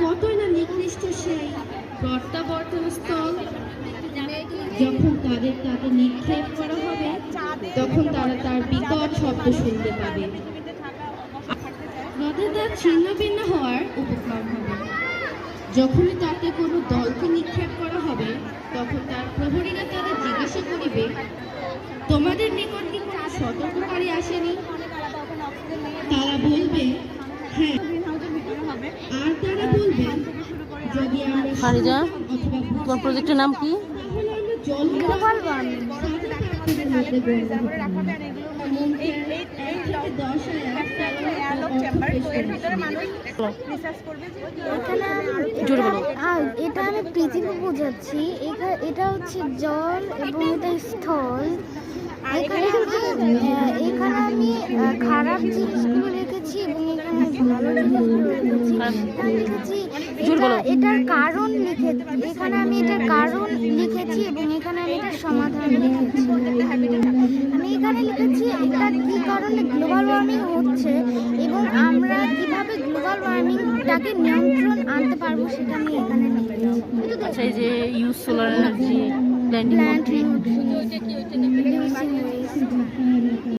কতই না নিকৃষ্ট সেই প্রত্যাবর্তন স্থল। যখন তাদের তাতে নিক্ষেপ করা হবে তখন তারা তার বিকট শব্দ শুনতে পাবে। নদের দ্বার ছিন্ন ভিন্ন হওয়ার উপক্রম হবে। যখনই তাতে কোনো দলকে নিক্ষেপ করা হবে তখন তার প্রহরীরা তাদের জিজ্ঞাসা করিবে, তোমাদের নিকট কি কোনো সতর্ককারী আসেনি? তারা বলবে, হ্যাঁ। আর তারা বলবে, যদি আমরা ফারিজা, তোমার প্রজেক্টের নাম কি? Global warming. এটা আমি পৃথিবী বোঝাচ্ছি। এটা হচ্ছে জল এবং এটা স্থল। এখানে আমি খারাপ জিনিসগুলো রেখেছি এবং এখানে ভালো জিনিসগুলো রেখেছি। এটার কারণ লিখেছি। এখানে আমি এটার কারণ লিখেছি এবং এখানে আমি এটার সমাধান লিখেছি। আমি এখানে লিখেছি এটা কি কারণে গ্লোবাল ওয়ার্মিং হচ্ছে এবং আমরা কিভাবে গ্লোবাল ওয়ার্মিংটাকে নিয়ন্ত্রণ আনতে পারবো সেটা আমি এখানে লিখেছি। আচ্ছা, এই যে ইউজ সোলার এনার্জি, প্ল্যান্ট